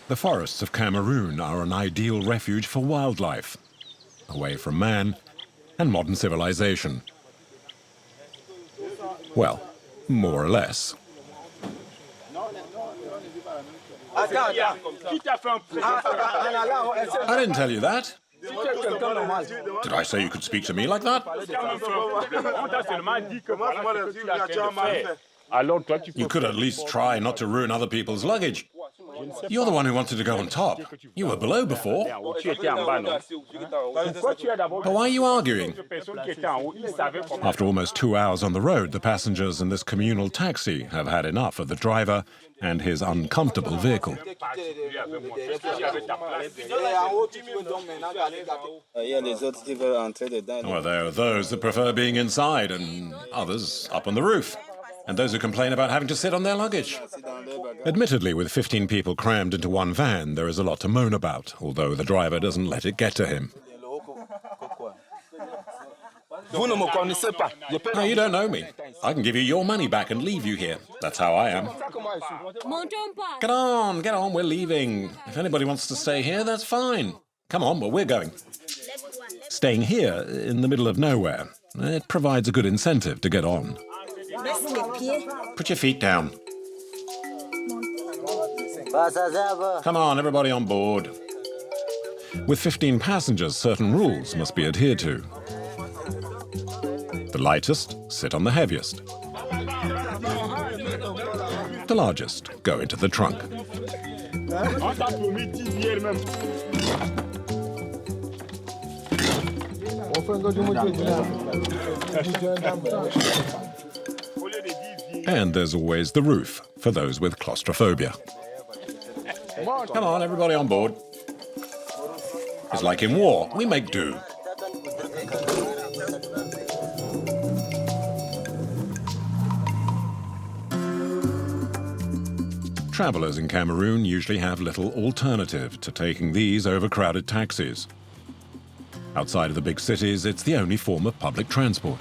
The forests of Cameroon are an ideal refuge for wildlife, away from man and modern civilization. Well, more or less. I didn't tell you that. Did I say you could speak to me like that? You could at least try not to ruin other people's luggage. You're the one who wanted to go on top. You were below before. But why are you arguing? After almost 2 hours on the road, the passengers in this communal taxi have had enough of the driver and his uncomfortable vehicle. Well, there are those that prefer being inside and others up on the roof. And those who complain about having to sit on their luggage. Admittedly, with 15 people crammed into one van, there is a lot to moan about, although the driver doesn't let it get to him. No, you don't know me. I can give you your money back and leave you here. That's how I am. Get on, we're leaving. If anybody wants to stay here, that's fine. Come on, but we're going. Staying here, in the middle of nowhere, it provides a good incentive to get on. Put your feet down. Come on, everybody on board. With 15 passengers, certain rules must be adhered to. The lightest sit on the heaviest. The largest go into the trunk. And there's always the roof for those with claustrophobia. Come on, everybody on board. It's like in war, we make do. Travelers in Cameroon usually have little alternative to taking these overcrowded taxis. Outside of the big cities, it's the only form of public transport.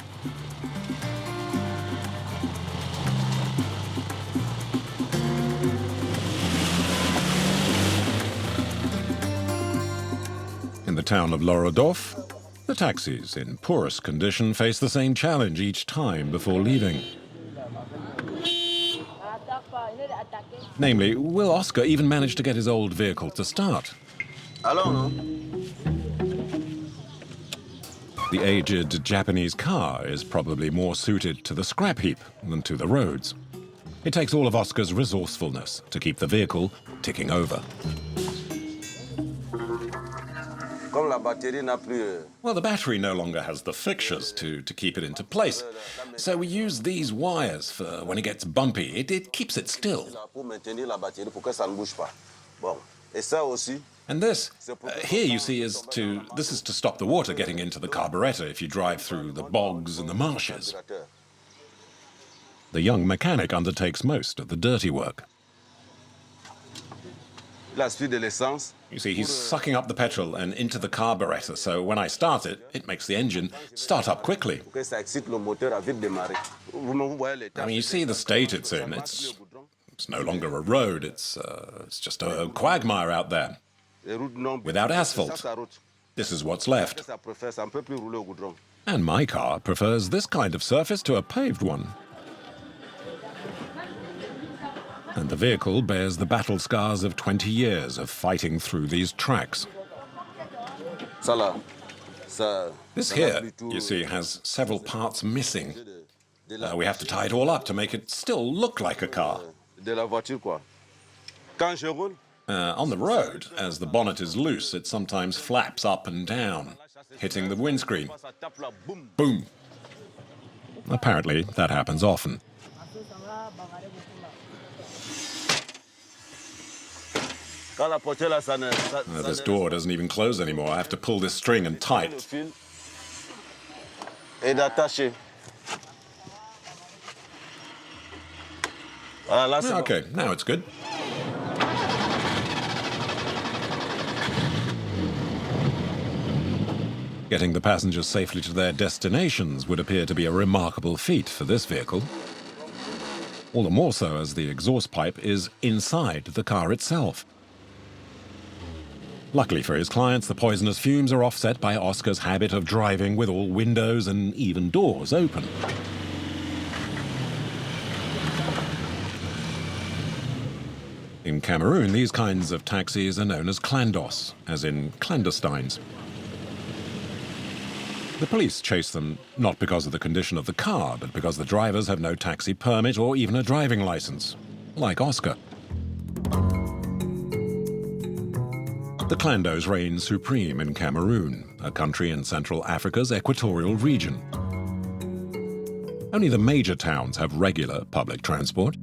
In the town of Lorodov, the taxis in poorest condition face the same challenge each time before leaving. Namely, will Oscar even manage to get his old vehicle to start? The aged Japanese car is probably more suited to the scrap heap than to the roads. It takes all of Oscar's resourcefulness to keep the vehicle ticking over. Well, the battery no longer has the fixtures to keep it into place. So we use these wires for when it gets bumpy. It keeps it still. And this, here you see, this is to stop the water getting into the carburetor if you drive through the bogs and the marshes. The young mechanic undertakes most of the dirty work. You see, he's sucking up the petrol and into the carburetor, so when I start it, it makes the engine start up quickly. I mean, you see the state it's in. It's no longer a road, it's just a quagmire out there, without asphalt. This is what's left. And my car prefers this kind of surface to a paved one. And the vehicle bears the battle scars of 20 years of fighting through these tracks. This here, you see, has several parts missing. We have to tie it all up to make it still look like a car. On the road, as the bonnet is loose, it sometimes flaps up and down, hitting the windscreen. Boom! Apparently, that happens often. This door doesn't even close anymore. I have to pull this string and tie it. Okay, now it's good. Getting the passengers safely to their destinations would appear to be a remarkable feat for this vehicle. All the more so as the exhaust pipe is inside the car itself. Luckily for his clients, the poisonous fumes are offset by Oscar's habit of driving with all windows and even doors open. In Cameroon, these kinds of taxis are known as clandos, as in clandestines. The police chase them not because of the condition of the car, but because the drivers have no taxi permit or even a driving license, like Oscar. The clandos reign supreme in Cameroon, a country in Central Africa's equatorial region. Only the major towns have regular public transport.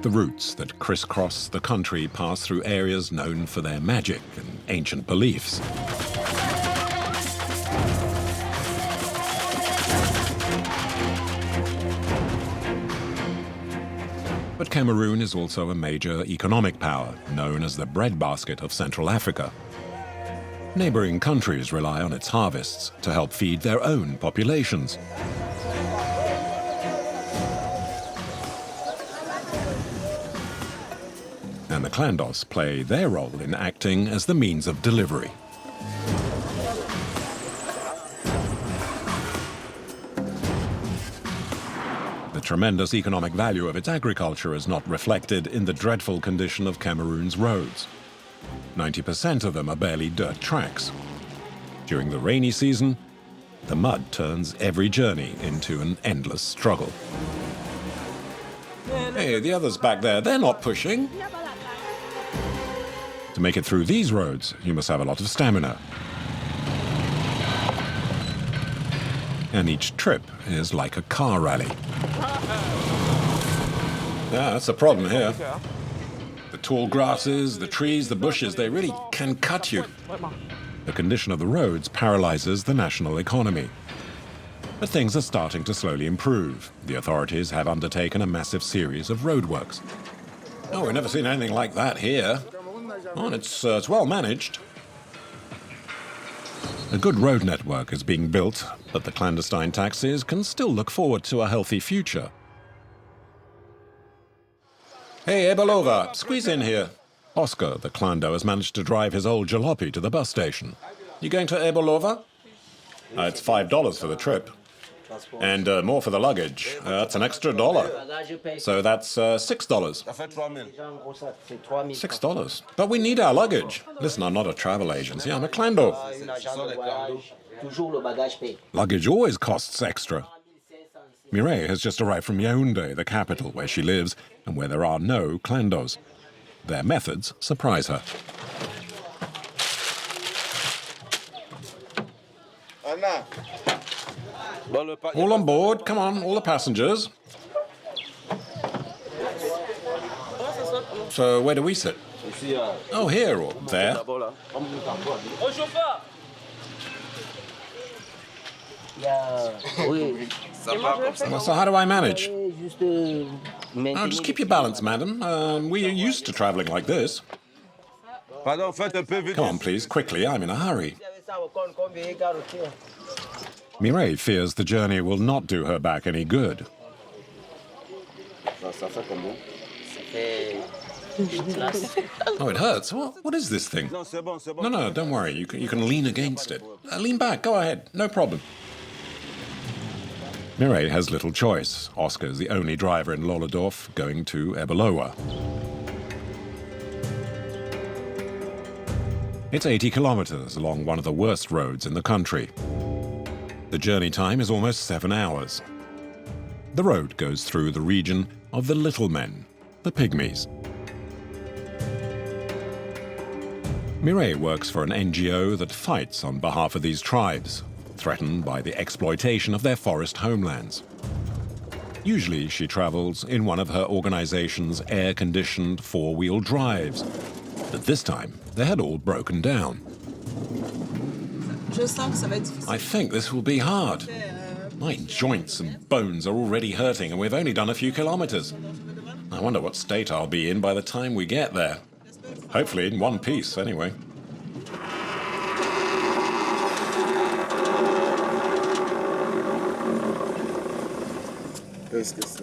The routes that crisscross the country pass through areas known for their magic and ancient beliefs. But Cameroon is also a major economic power, known as the breadbasket of Central Africa. Neighboring countries rely on its harvests to help feed their own populations. And the clandos play their role in acting as the means of delivery. The tremendous economic value of its agriculture is not reflected in the dreadful condition of Cameroon's roads. 90% of them are barely dirt tracks. During the rainy season, the mud turns every journey into an endless struggle. Hey, the others back there, they're not pushing. To make it through these roads, you must have a lot of stamina. And each trip is like a car rally. Yeah, that's the problem here. The tall grasses, the trees, the bushes, they really can cut you. The condition of the roads paralyzes the national economy. But things are starting to slowly improve. The authorities have undertaken a massive series of roadworks. Oh, we've never seen anything like that here. Oh, and it's well managed. A good road network is being built, but the clandestine taxis can still look forward to a healthy future. Hey, Ebolowa, squeeze in here. Oscar, the clando, has managed to drive his old jalopy to the bus station. You going to Ebolowa? It's $5 for the trip. And more for the luggage. That's an extra $1. So that's $6. $6. But we need our luggage. Listen, I'm not a travel agency, I'm a clando. Luggage always costs extra. Mireille has just arrived from Yaoundé, the capital, where she lives and where there are no clandos. Their methods surprise her. All on board, come on, all the passengers. So where do we sit? Oh, here or there? So how do I manage? Oh, just keep your balance, madam. We're used to traveling like this. Come on, please, quickly, I'm in a hurry. Mireille fears the journey will not do her back any good. Oh, it hurts. What is this thing? No, don't worry. You can lean against it. Lean back. Go ahead. No problem. Mireille has little choice. Oscar's the only driver in Loladorf going to Ebolowa. It's 80 kilometers along one of the worst roads in the country. The journey time is almost 7 hours. The road goes through the region of the little men, the pygmies. Mireille works for an NGO that fights on behalf of these tribes, threatened by the exploitation of their forest homelands. Usually she travels in one of her organization's air-conditioned four-wheel drives, but this time they had all broken down. I think this will be hard. My joints and bones are already hurting and we've only done a few kilometers. I wonder what state I'll be in by the time we get there. Hopefully in one piece, anyway.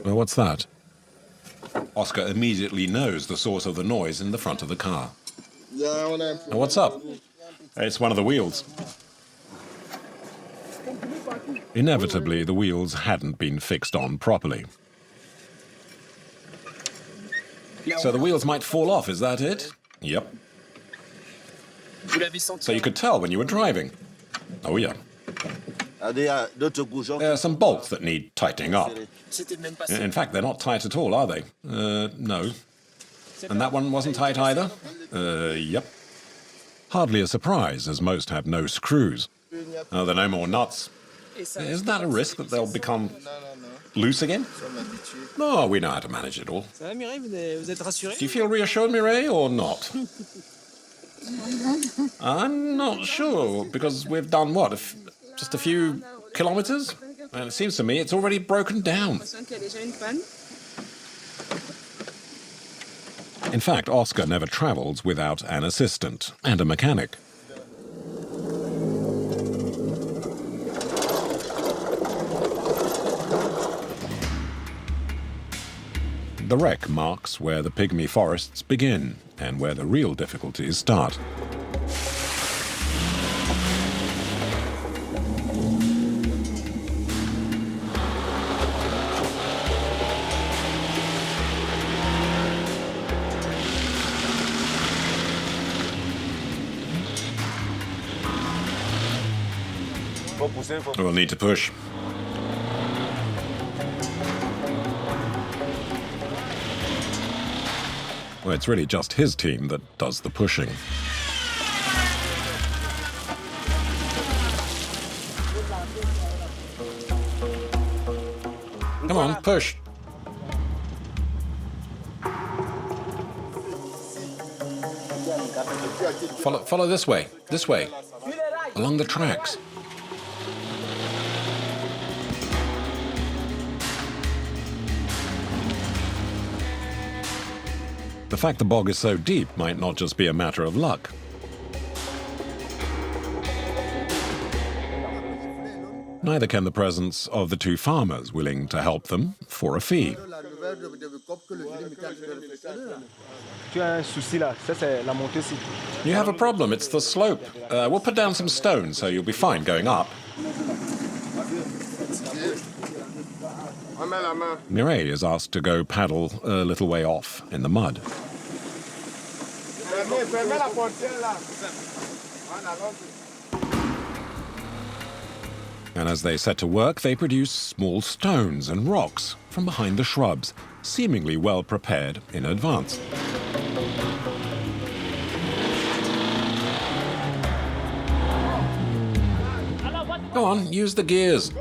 Well, what's that? Oscar immediately knows the source of the noise in the front of the car. What's up? It's one of the wheels. Inevitably, the wheels hadn't been fixed on properly. So the wheels might fall off, is that it? Yep. So you could tell when you were driving? Oh, yeah. There are some bolts that need tightening up. In fact, they're not tight at all, are they? No. And that one wasn't tight either? Yep. Hardly a surprise, as most have no screws. Oh, there are no more nuts. Isn't that a risk that they'll become loose again? No, we know how to manage it all. Do you feel reassured, Mireille, or not? I'm not sure, because we've done, what, just a few kilometers? And it seems to me it's already broken down. In fact, Oscar never travels without an assistant and a mechanic. The wreck marks where the pygmy forests begin and where the real difficulties start. We'll need to push. Well, it's really just his team that does the pushing. Come on, push. Follow this way, along the tracks. The fact the bog is so deep might not just be a matter of luck. Neither can the presence of the two farmers willing to help them for a fee. You have a problem, it's the slope. We'll put down some stones so you'll be fine going up. Mireille is asked to go paddle a little way off in the mud. And as they set to work, they produce small stones and rocks from behind the shrubs, seemingly well prepared in advance. Go on, use the gears.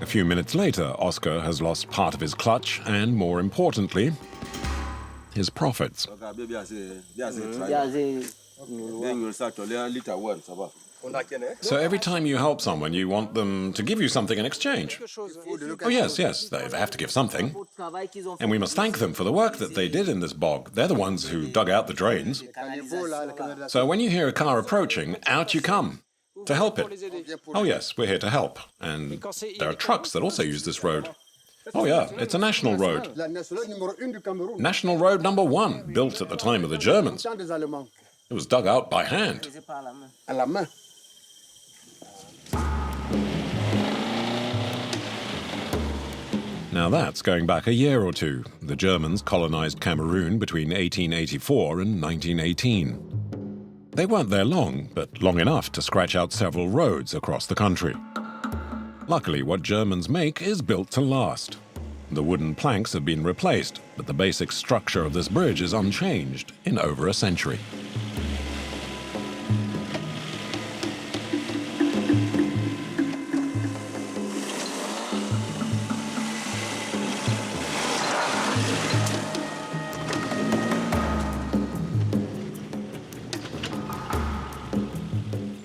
A few minutes later, Oscar has lost part of his clutch and, more importantly, his profits. So every time you help someone, you want them to give you something in exchange? Oh, yes, they have to give something. And we must thank them for the work that they did in this bog. They're the ones who dug out the drains. So when you hear a car approaching, out you come. To help it. Oh yes, we're here to help. And there are trucks that also use this road. Oh yeah, it's a national road. National Road number 1, built at the time of the Germans. It was dug out by hand. Now that's going back a year or two. The Germans colonized Cameroon between 1884 and 1918. They weren't there long, but long enough to scratch out several roads across the country. Luckily, what Germans make is built to last. The wooden planks have been replaced, but the basic structure of this bridge is unchanged in over a century.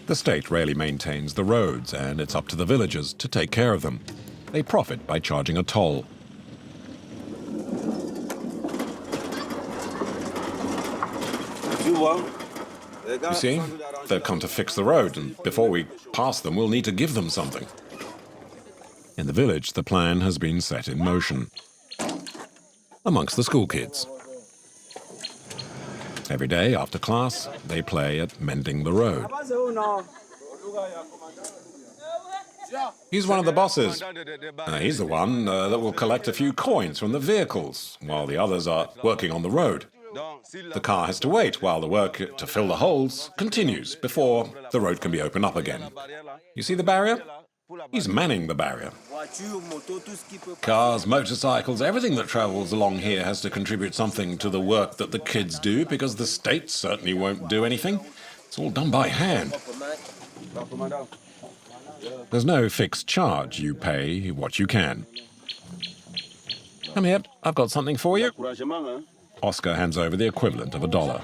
The state rarely maintains the roads, and it's up to the villagers to take care of them. They profit by charging a toll. You see, they've come to fix the road, and before we pass them, we'll need to give them something. In the village, the plan has been set in motion amongst the school kids. Every day after class, they play at mending the road. He's one of the bosses. He's the one that will collect a few coins from the vehicles, while the others are working on the road. The car has to wait while the work to fill the holes continues before the road can be opened up again. You see the barrier? He's manning the barrier. Cars, motorcycles, everything that travels along here has to contribute something to the work that the kids do, because the state certainly won't do anything. It's all done by hand. There's no fixed charge. You pay what you can. Come here, I've got something for you. Oscar hands over the equivalent of $1.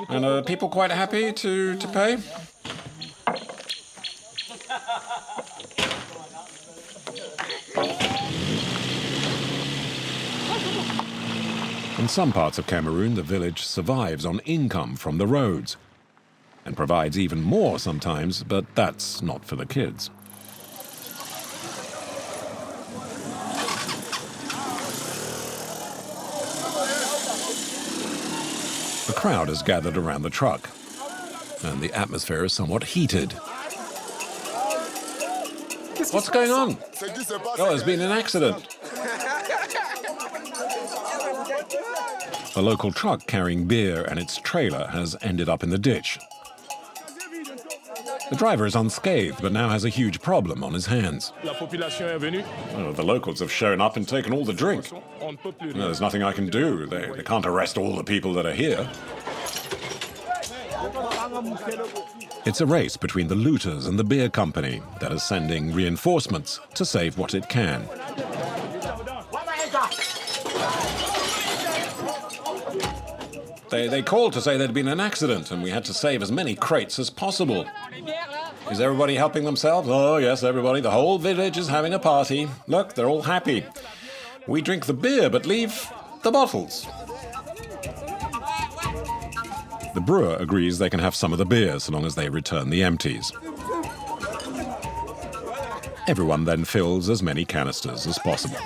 And are people quite happy to pay? In some parts of Cameroon, the village survives on income from the roads and provides even more sometimes, but that's not for the kids. The crowd has gathered around the truck, and the atmosphere is somewhat heated. What's going on? Oh, there's been an accident. A local truck carrying beer and its trailer has ended up in the ditch. The driver is unscathed, but now has a huge problem on his hands. The locals have shown up and taken all the drink. There's nothing I can do. They can't arrest all the people that are here. It's a race between the looters and the beer company that is sending reinforcements to save what it can. They called to say there'd been an accident, and we had to save as many crates as possible. Is everybody helping themselves? Oh, yes, everybody. The whole village is having a party. Look, they're all happy. We drink the beer, but leave the bottles. The brewer agrees they can have some of the beer so long as they return the empties. Everyone then fills as many canisters as possible.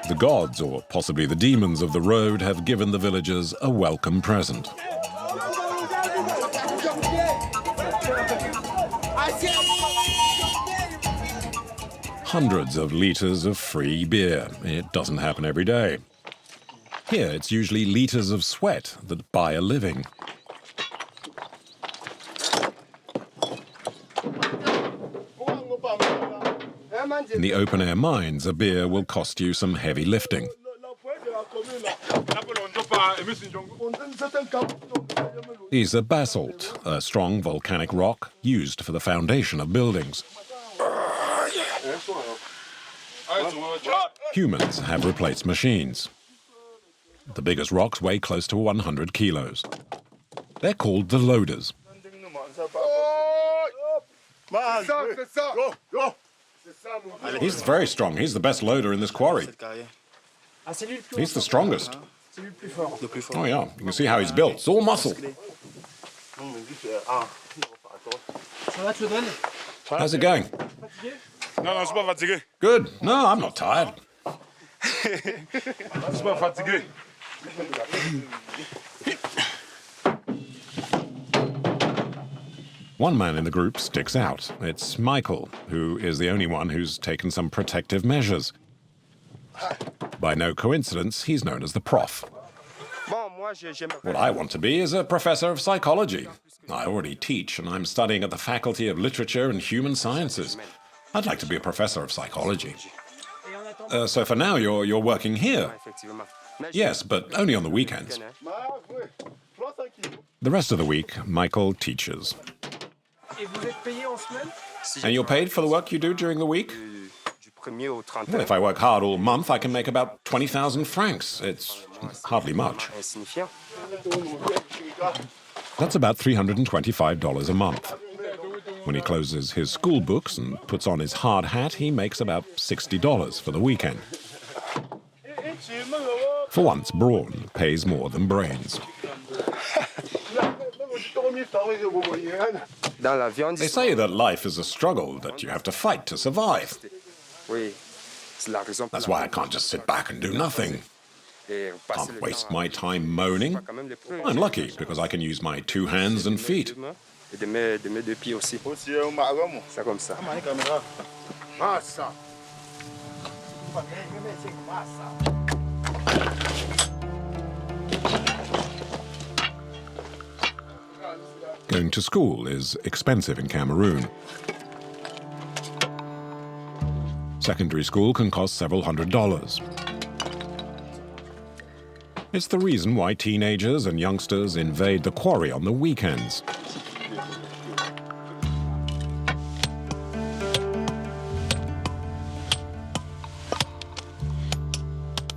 The gods, or possibly the demons of the road, have given the villagers a welcome present. Hundreds of litres of free beer. It doesn't happen every day. Here, it's usually litres of sweat that buy a living. In the open-air mines, a beer will cost you some heavy lifting. These are basalt, a strong volcanic rock used for the foundation of buildings. Humans have replaced machines. The biggest rocks weigh close to 100 kilos. They're called the loaders. He's very strong. He's the best loader in this quarry. He's the strongest. Oh yeah, you can see how he's built. It's all muscle. How's it going? Good. No, I'm not tired. One man in the group sticks out. It's Michael, who is the only one who's taken some protective measures. By no coincidence, he's known as the Prof. What I want to be is a professor of psychology. I already teach, and I'm studying at the Faculty of Literature and Human Sciences. I'd like to be a professor of psychology. So for now, you're working here? Yes, but only on the weekends. The rest of the week, Michael teaches. And you're paid for the work you do during the week? Well, if I work hard all month, I can make about 20,000 francs. It's hardly much. That's about $325 a month. When he closes his school books and puts on his hard hat, he makes about $60 for the weekend. For once, brawn pays more than brains. They say that life is a struggle, that you have to fight to survive. That's why I can't just sit back and do nothing. Can't waste my time moaning. I'm lucky because I can use my 2 hands and feet. Going to school is expensive in Cameroon. Secondary school can cost several $100s. It's the reason why teenagers and youngsters invade the quarry on the weekends.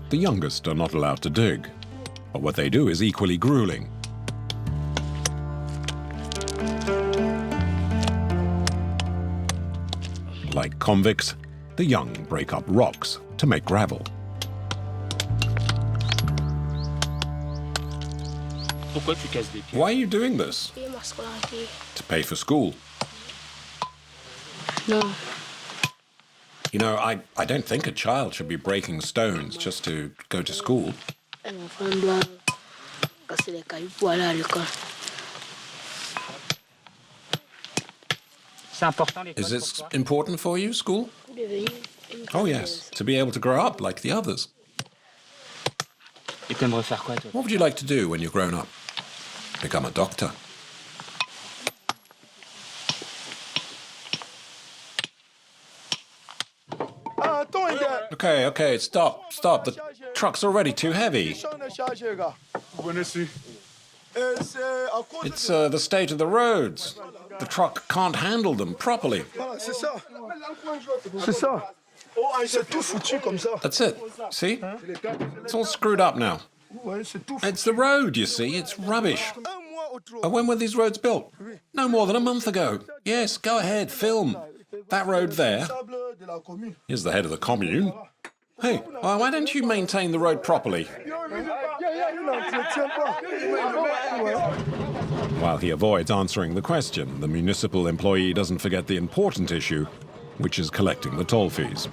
The youngest are not allowed to dig, but what they do is equally grueling. Like convicts, the young break up rocks to make gravel. Why are you doing this? To pay for school. No. You know, I don't think a child should be breaking stones just to go to school. Is this important for you, school? Oh yes, to be able to grow up like the others. What would you like to do when you're grown up? Become a doctor. Okay, stop. The truck's already too heavy. It's the state of the roads. The truck can't handle them properly. That's it. See? It's all screwed up now. It's the road, you see. It's rubbish. When were these roads built? No more than a month ago. Yes, go ahead, film. That road there. Here's the head of the commune. Hey, why don't you maintain the road properly? While he avoids answering the question, the municipal employee doesn't forget the important issue, which is collecting the toll fees.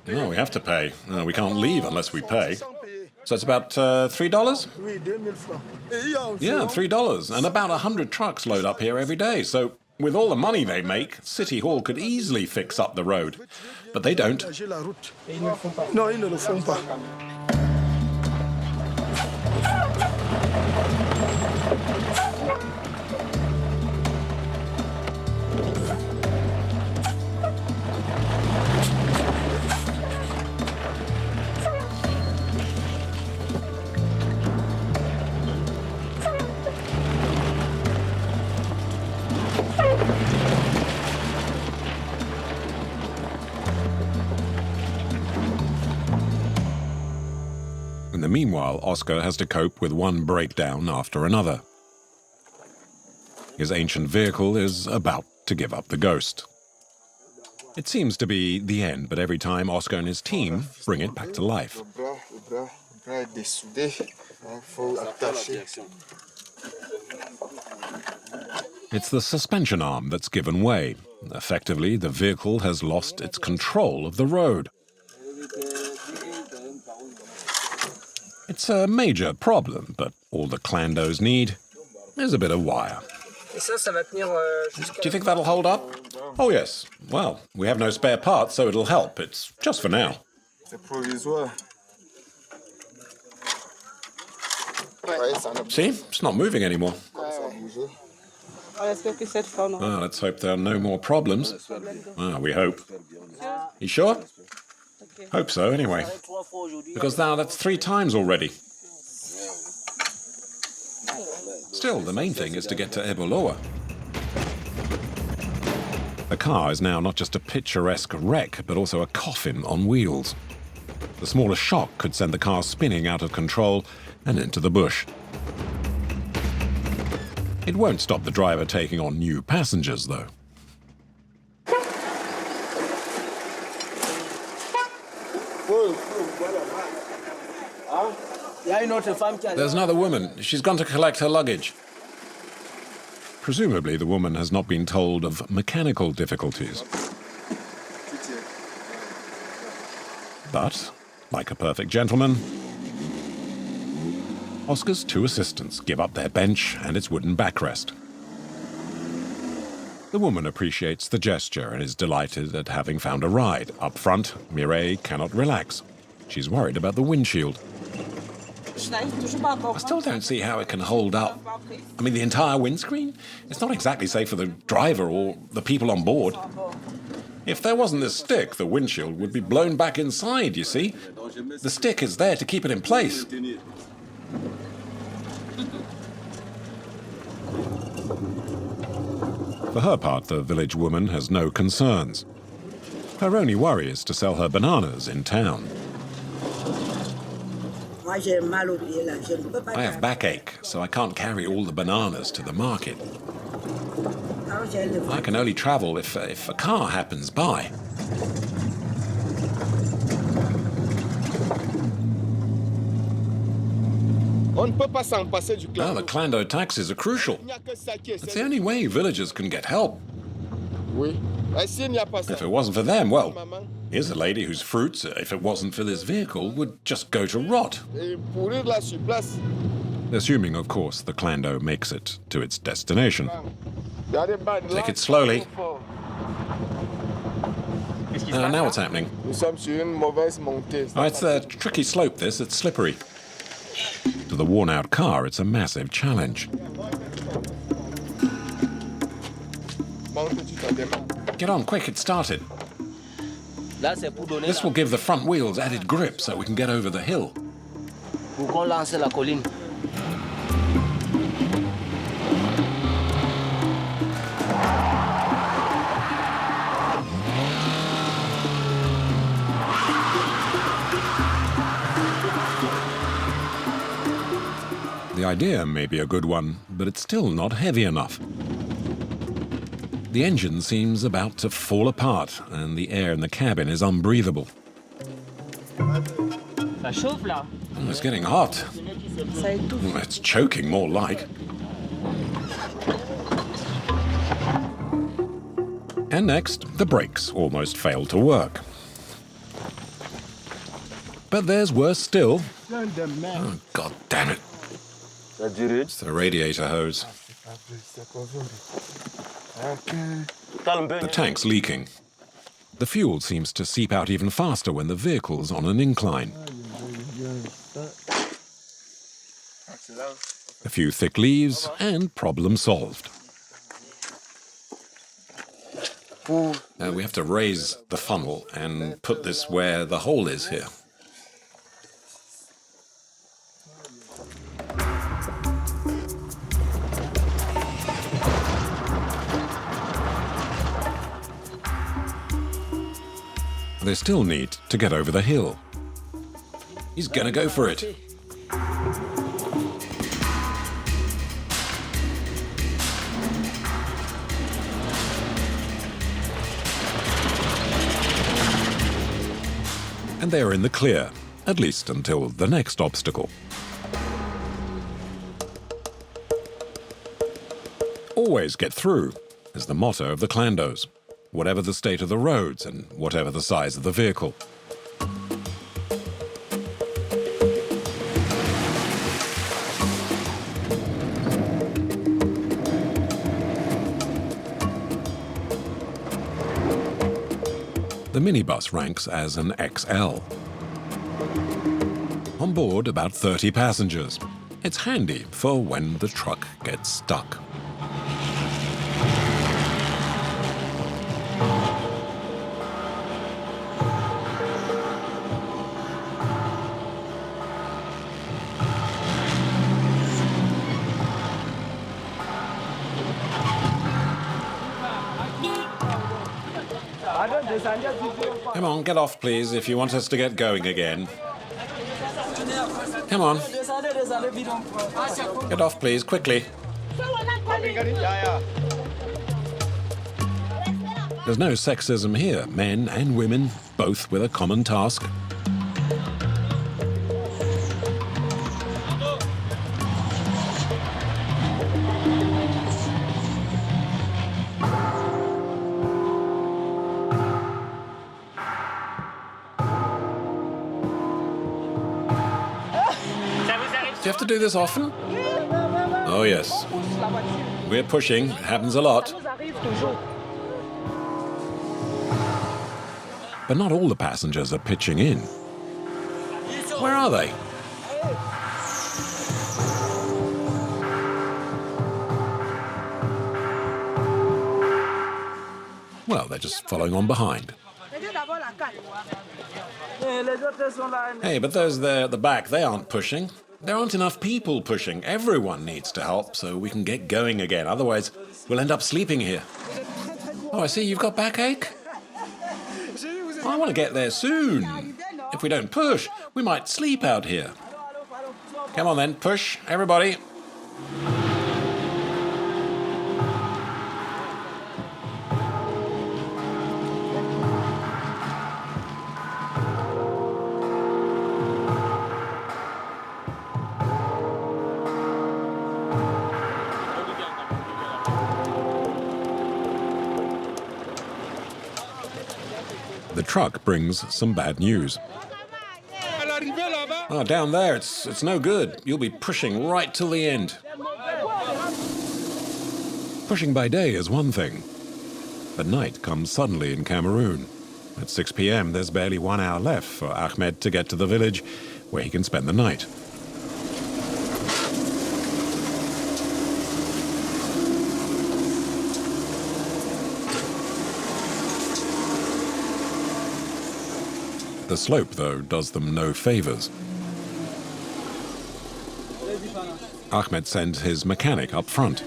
No, we have to pay. We can't leave unless we pay. So it's about $3? Yeah, $3. And about 100 trucks load up here every day. So with all the money they make, City Hall could easily fix up the road. But they don't. In the meanwhile, Oscar has to cope with one breakdown after another. His ancient vehicle is about to give up the ghost. It seems to be the end, but every time Oscar and his team bring it back to life. It's the suspension arm that's given way. Effectively, the vehicle has lost its control of the road. It's a major problem, but all the clandos need is a bit of wire. Do you think that'll hold up? Oh yes. Well, we have no spare parts, so it'll help. It's just for now. See? It's not moving anymore. Let's hope there are no more problems. We hope. You sure? Hope so, anyway. Because now that's 3 times already. Still, the main thing is to get to Ebolowa. The car is now not just a picturesque wreck, but also a coffin on wheels. The smallest shock could send the car spinning out of control and into the bush. It won't stop the driver taking on new passengers, though. There's another woman. She's gone to collect her luggage. Presumably, the woman has not been told of mechanical difficulties. But, like a perfect gentleman, Oscar's two assistants give up their bench and its wooden backrest. The woman appreciates the gesture and is delighted at having found a ride. Up front, Mireille cannot relax. She's worried about the windshield. I still don't see how it can hold up. I mean, the entire windscreen? It's not exactly safe for the driver or the people on board. If there wasn't this stick, the windshield would be blown back inside, you see? The stick is there to keep it in place. For her part, the village woman has no concerns. Her only worry is to sell her bananas in town. I have backache, so I can't carry all the bananas to the market. I can only travel if a car happens by. The clando taxes are crucial. It's the only way villagers can get help. If it wasn't for them, well, here's a lady whose fruits, if it wasn't for this vehicle, would just go to rot. Assuming, of course, the clando makes it to its destination. Take it slowly. Now what's happening? Oh, it's a tricky slope, this. It's slippery. To the worn-out car, it's a massive challenge. Get on, quick, it started. This will give the front wheels added grip so we can get over the hill. The idea may be a good one, but it's still not heavy enough. The engine seems about to fall apart, and the air in the cabin is unbreathable. It's getting hot. It's choking, more like. And next, the brakes almost fail to work. But there's worse still. Oh, God damn it. It's the radiator hose. The tank's leaking. The fuel seems to seep out even faster when the vehicle's on an incline. A few thick leaves, and problem solved. We have to raise the funnel and put this where the hole is here. They still need to get over the hill. He's gonna go for it. And they're in the clear, at least until the next obstacle. Always get through is the motto of the clandos, whatever the state of the roads and whatever the size of the vehicle. The minibus ranks as an XL. On board, about 30 passengers. It's handy for when the truck gets stuck. Come on, get off, please, if you want us to get going again. Come on. Get off, please, quickly. There's no sexism here. Men and women, both with a common task. Do you have to do this often? Oh, yes. We're pushing. It happens a lot. But not all the passengers are pitching in. Where are they? Well, they're just following on behind. Hey, but those there at the back, they aren't pushing. There aren't enough people pushing. Everyone needs to help so we can get going again. Otherwise, we'll end up sleeping here. Oh, I see you've got backache. I want to get there soon. If we don't push, we might sleep out here. Come on then, push, everybody. The truck brings some bad news. Oh, down there, it's no good. You'll be pushing right till the end. Pushing by day is one thing, but night comes suddenly in Cameroon. At 6 p.m., there's barely 1 hour left for Ahmed to get to the village where he can spend the night. The slope, though, does them no favors. Ahmed sends his mechanic up front.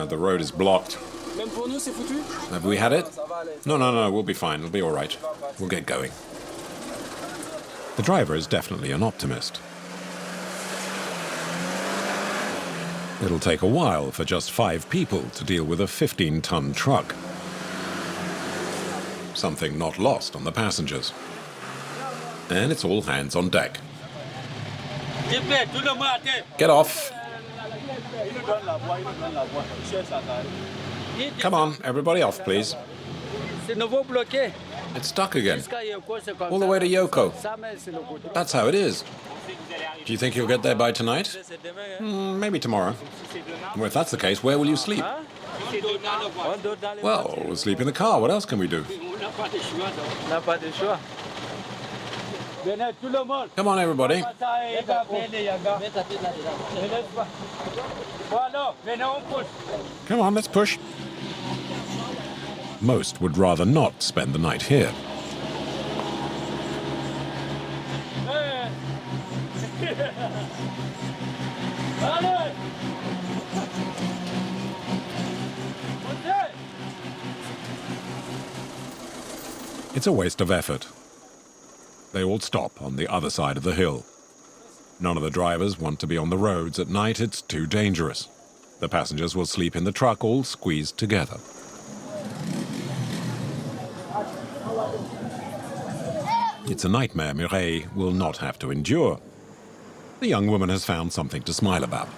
The road is blocked. Have we had it? No, we'll be fine. It'll be all right. We'll get going. The driver is definitely an optimist. It'll take a while for just 5 people to deal with a 15-ton truck. Something not lost on the passengers. And it's all hands on deck. Get off. Come on, everybody off, please. It's stuck again. All the way to Yoko. That's how it is. Do you think you'll get there by tonight? Maybe tomorrow. Well, if that's the case, where will you sleep? Well, we'll sleep in the car. What else can we do? Come on, everybody. Come on, let's push. Most would rather not spend the night here. It's a waste of effort. They all stop on the other side of the hill. None of the drivers want to be on the roads at night. It's too dangerous. The passengers will sleep in the truck, all squeezed together. It's a nightmare Mireille will not have to endure. The young woman has found something to smile about.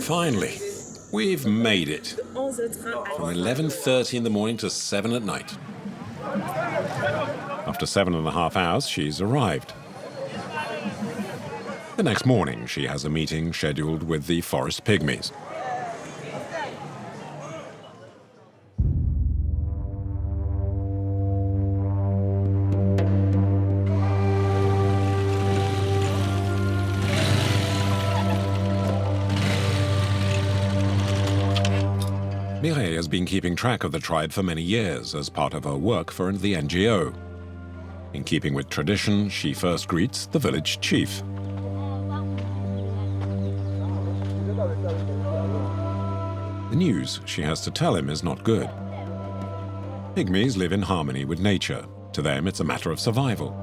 Finally, we've made it. From 11:30 in the morning to 7 at night. After 7.5 hours, she's arrived. The next morning, she has a meeting scheduled with the forest pygmies. Mireille has been keeping track of the tribe for many years as part of her work for the NGO. In keeping with tradition, she first greets the village chief. The news she has to tell him is not good. Pygmies live in harmony with nature. To them, it's a matter of survival.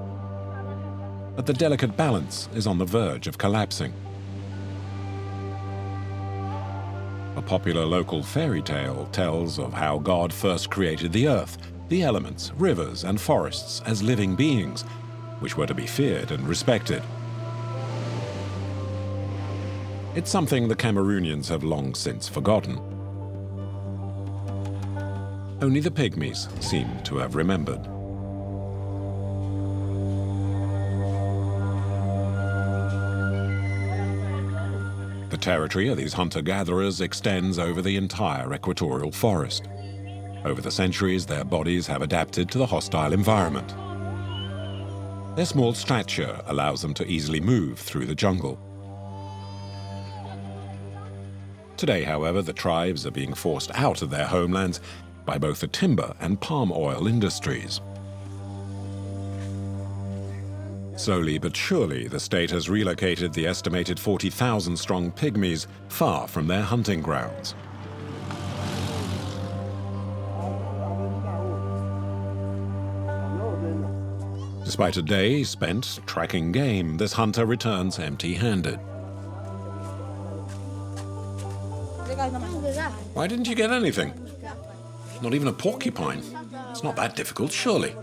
But the delicate balance is on the verge of collapsing. A popular local fairy tale tells of how God first created the earth, the elements, rivers, and forests as living beings, which were to be feared and respected. It's something the Cameroonians have long since forgotten. Only the Pygmies seem to have remembered. The territory of these hunter-gatherers extends over the entire equatorial forest. Over the centuries, their bodies have adapted to the hostile environment. Their small stature allows them to easily move through the jungle. Today, however, the tribes are being forced out of their homelands by both the timber and palm oil industries. Slowly but surely, the state has relocated the estimated 40,000-strong Pygmies far from their hunting grounds. Despite a day spent tracking game, this hunter returns empty-handed. Why didn't you get anything? Not even a porcupine. It's not that difficult, surely.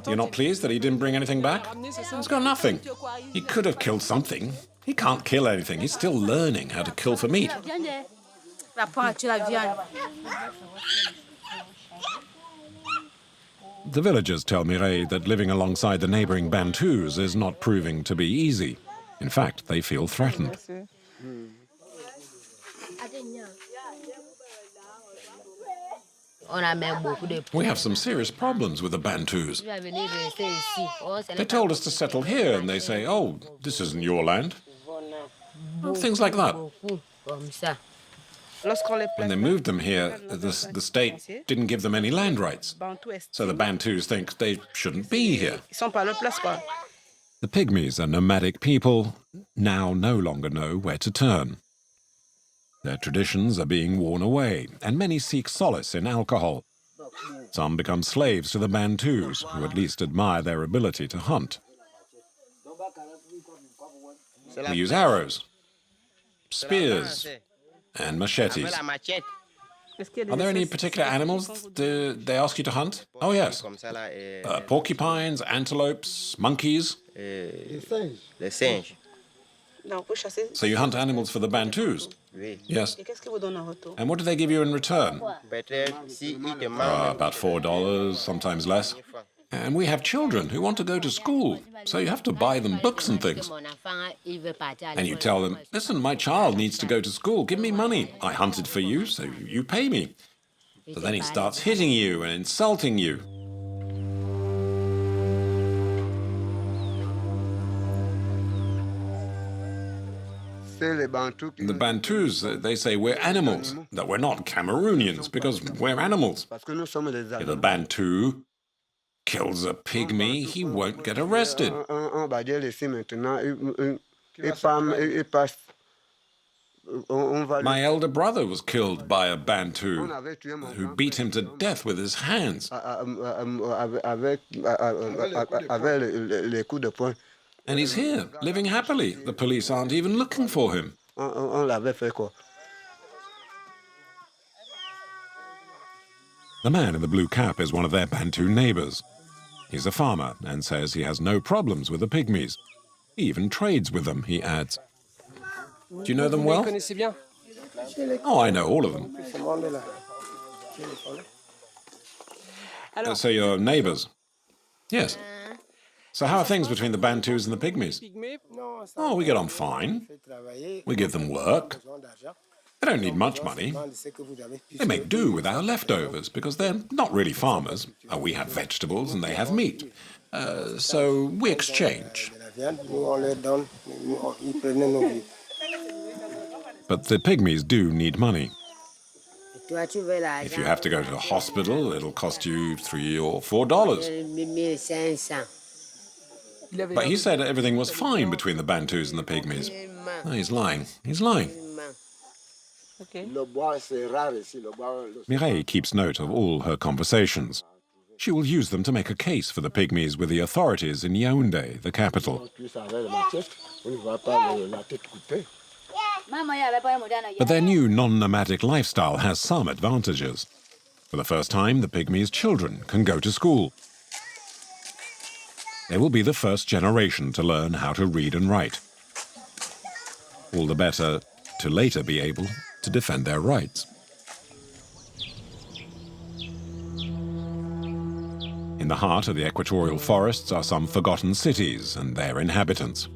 You're not pleased that he didn't bring anything back? He's got nothing. He could have killed something. He can't kill anything. He's still learning how to kill for meat. The villagers tell Mireille that living alongside the neighboring Bantus is not proving to be easy. In fact, they feel threatened. We have some serious problems with the Bantus. They told us to settle here, and they say, oh, this isn't your land. Things like that. When they moved them here, the state didn't give them any land rights. So the Bantus think they shouldn't be here. The Pygmies, a nomadic people, now no longer know where to turn. Their traditions are being worn away, and many seek solace in alcohol. Some become slaves to the Bantus, who at least admire their ability to hunt. We use arrows, spears, and machetes. Are there any particular animals they ask you to hunt? Oh, yes. Porcupines, antelopes, monkeys. So you hunt animals for the Bantus? Yes. And what do they give you in return? About $4, sometimes less. And we have children who want to go to school, so you have to buy them books and things. And you tell them, listen, my child needs to go to school, give me money. I hunted for you, so you pay me. But then he starts hitting you and insulting you. The Bantus, they say we're animals, that we're not Cameroonians because we're animals. If a Bantu kills a pygmy, he won't get arrested. My elder brother was killed by a Bantu who beat him to death with his hands. And he's here, living happily. The police aren't even looking for him. The man in the blue cap is one of their Bantu neighbors. He's a farmer and says he has no problems with the Pygmies. He even trades with them, he adds. Do you know them well? Oh, I know all of them. So you're neighbors? Yes. So how are things between the Bantus and the Pygmies? Oh, we get on fine. We give them work. They don't need much money. They make do with our leftovers because they're not really farmers. We have vegetables and they have meat. So we exchange. But the Pygmies do need money. If you have to go to the hospital, it'll cost you $3 or $4. But he said everything was fine between the Bantus and the Pygmies. No, he's lying. He's lying. Mireille keeps note of all her conversations. She will use them to make a case for the pygmies with the authorities in Yaoundé, the capital. But their new non-nomadic lifestyle has some advantages. For the first time, the pygmies' children can go to school. They will be the first generation to learn how to read and write. All the better to later be able to defend their rights. In the heart of the equatorial forests are some forgotten cities and their inhabitants.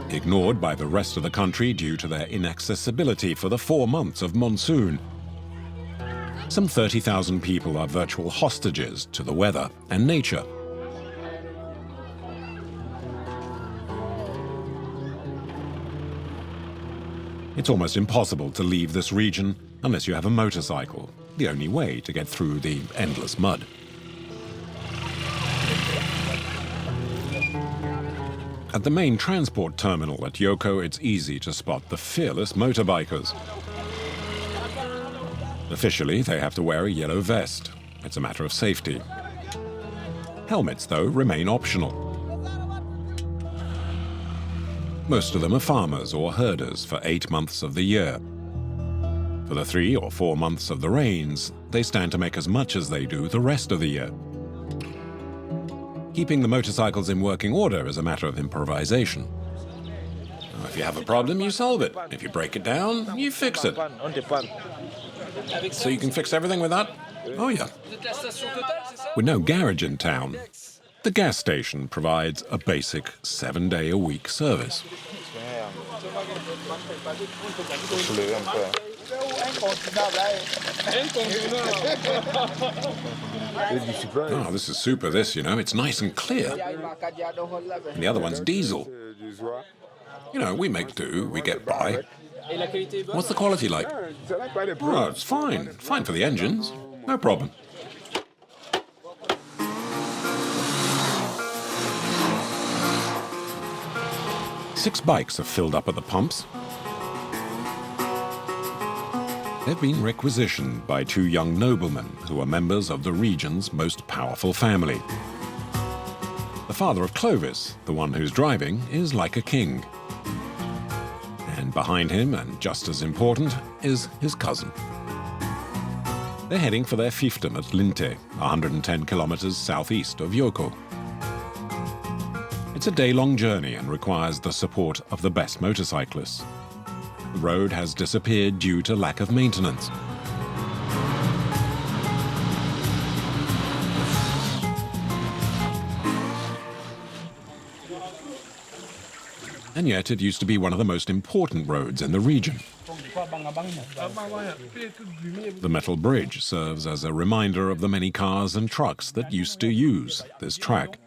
Ignored by the rest of the country due to their inaccessibility for the 4 months of monsoon. Some 30,000 people are virtual hostages to the weather and nature. It's almost impossible to leave this region unless you have a motorcycle, the only way to get through the endless mud. At the main transport terminal at Yoko, it's easy to spot the fearless motorbikers. Officially, they have to wear a yellow vest. It's a matter of safety. Helmets, though, remain optional. Most of them are farmers or herders for 8 months of the year. For the 3 or 4 months of the rains, they stand to make as much as they do the rest of the year. Keeping the motorcycles in working order is a matter of improvisation. If you have a problem, you solve it. If you break it down, you fix it. So you can fix everything with that? Oh yeah. With no garage in town, the gas station provides a basic 7-day-a-week service. Oh, this is super, this, you know. It's nice and clear. And the other one's diesel. You know, we make do, we get by. What's the quality like? Oh, it's fine. Fine for the engines. No problem. Six bikes are filled up at the pumps. They've been requisitioned by 2 young noblemen who are members of the region's most powerful family. The father of Clovis, the one who's driving, is like a king. And behind him, and just as important, is his cousin. They're heading for their fiefdom at Linte, 110 kilometers southeast of Yoko. It's a day-long journey and requires the support of the best motorcyclists. The road has disappeared due to lack of maintenance. And yet it used to be one of the most important roads in the region. The metal bridge serves as a reminder of the many cars and trucks that used to use this track.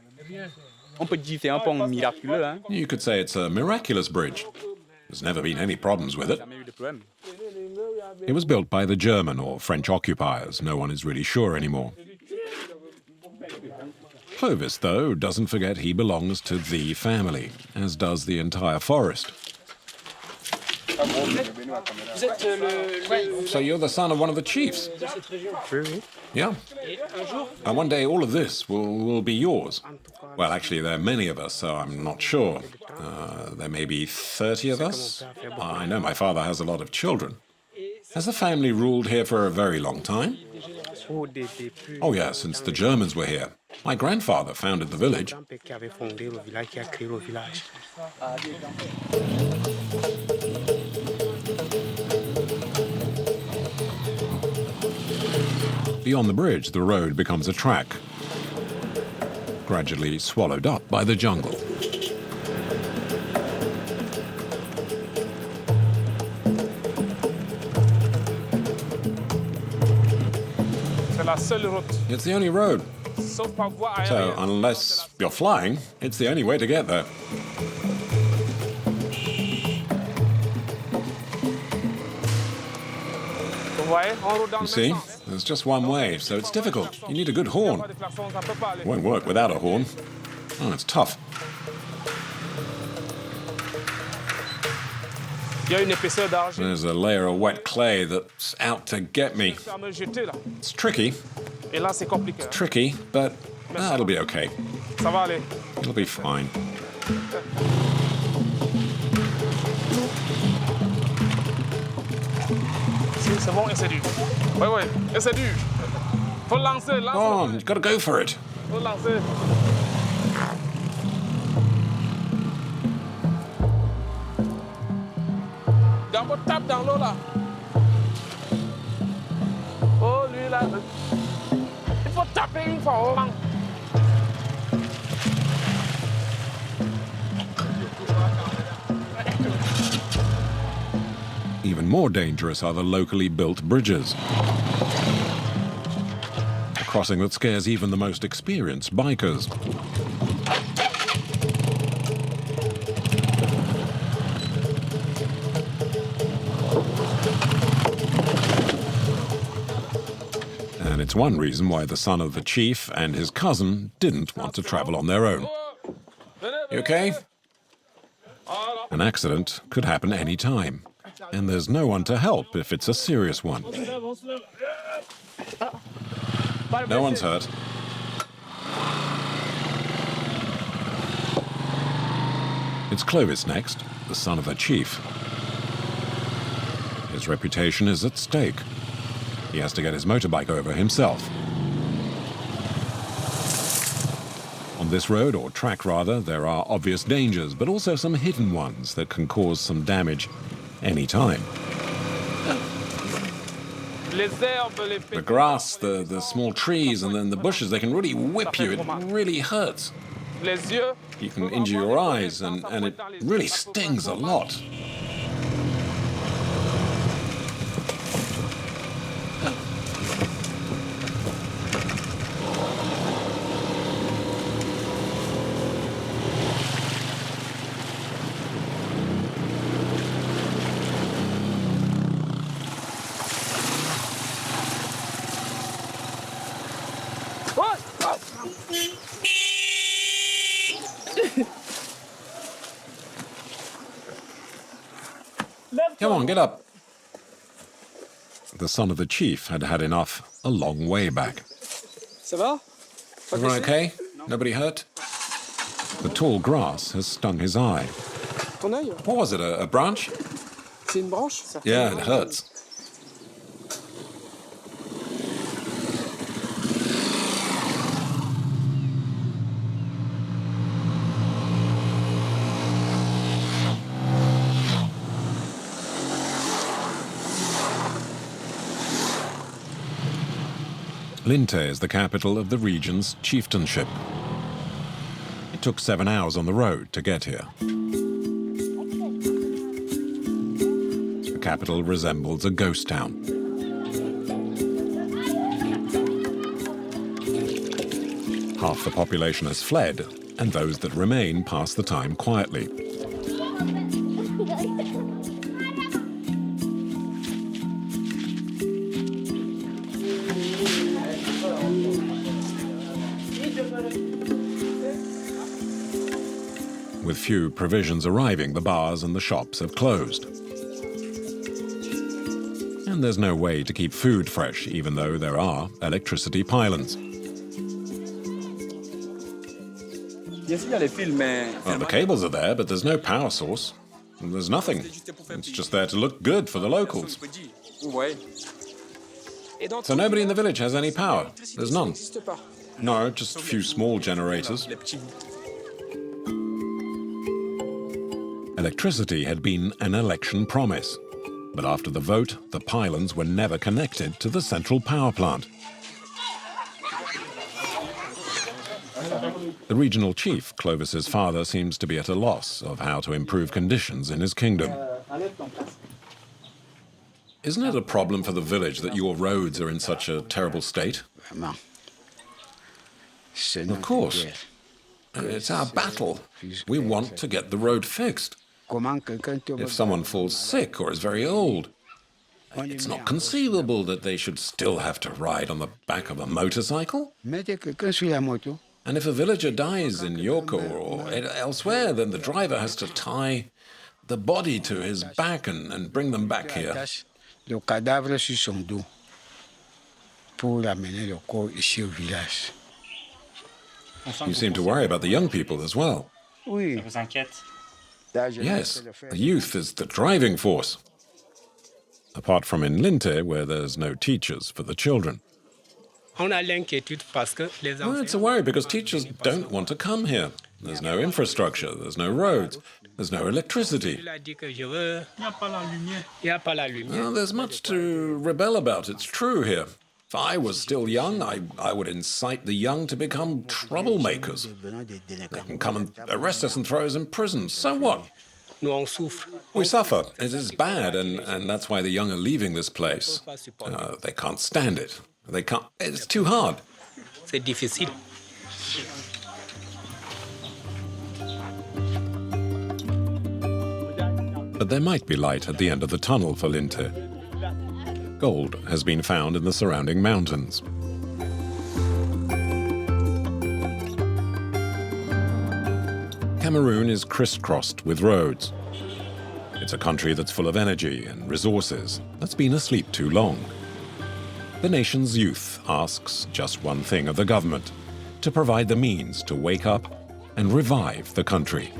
You could say it's a miraculous bridge. There's never been any problems with it. It was built by the German or French occupiers. No one is really sure anymore. Clovis, though, doesn't forget he belongs to the family, as does the entire forest. So you're the son of one of the chiefs? Yeah. And one day all of this will be yours. Well, actually, there are many of us, so I'm not sure. There may be 30 of us. I know my father has a lot of children. Has the family ruled here for a very long time? Oh yeah, since the Germans were here. My grandfather founded the village. Beyond the bridge, the road becomes a track, gradually swallowed up by the jungle. It's the only road. So, unless you're flying, it's the only way to get there. You see, there's just one way, so it's difficult. You need a good horn. It won't work without a horn. Oh, it's tough. There's a layer of wet clay that's out to get me. It's tricky. It's tricky, but it'll be okay. It'll be fine. Go on, you've got to go for it. Tape dans l'eau là. Oh, lui là. Il faut taper une fois. Even more dangerous are the locally built bridges. A crossing that scares even the most experienced bikers. And it's one reason why the son of the chief and his cousin didn't want to travel on their own. You okay? An accident could happen any time, and there's no one to help if it's a serious one. No one's hurt. It's Clovis next, the son of the chief. His reputation is at stake. He has to get his motorbike over himself. On this road, or track rather, there are obvious dangers, but also some hidden ones that can cause some damage any time. The grass, the small trees, and then the bushes, they can really whip you. It really hurts. You can injure your eyes, and it really stings a lot. Come on, get up. The son of the chief had had enough a long way back. Everyone okay? Nobody hurt? The tall grass has stung his eye. What was it, a branch? Yeah, it hurts. Linte is the capital of the region's chieftainship. It took 7 hours on the road to get here. The capital resembles a ghost town. Half the population has fled, and those that remain pass the time quietly. With few provisions arriving, the bars and the shops have closed. And there's no way to keep food fresh, even though there are electricity pylons. Well, the cables are there, but there's no power source. There's nothing. It's just there to look good for the locals. So nobody in the village has any power? There's none? No, just a few small generators. Electricity had been an election promise, but after the vote, the pylons were never connected to the central power plant. The regional chief, Clovis's father, seems to be at a loss of how to improve conditions in his kingdom. Isn't it a problem for the village that your roads are in such a terrible state? Of course. It's our battle. We want to get the road fixed. If someone falls sick or is very old, it's not conceivable that they should still have to ride on the back of a motorcycle. And if a villager dies in Yoko or elsewhere, then the driver has to tie the body to his back and bring them back here. Le cadavre sur son dos pour amener le corps ici au village. You seem to worry about the young people as well. Oui. Yes, the youth is the driving force. Apart from in Linte, where there's no teachers for the children. On a l'inquiétude parce que les Well, it's a worry because teachers don't want to come here. There's no infrastructure, there's no roads, there's no electricity. Il a dit que je veux. Il n'y a pas la lumière. Well, there's much to rebel about, it's true here. If I was still young, I would incite the young to become troublemakers. They can come and arrest us and throw us in prison. So what? Nous on souffre. We suffer. It is bad, and that's why the young are leaving this place. They can't stand it. They can't. It's too hard. C'est difficile. But there might be light at the end of the tunnel for Linte. Gold has been found in the surrounding mountains. Cameroon is crisscrossed with roads. It's a country that's full of energy and resources that's been asleep too long. The nation's youth asks just one thing of the government: to provide the means to wake up and revive the country.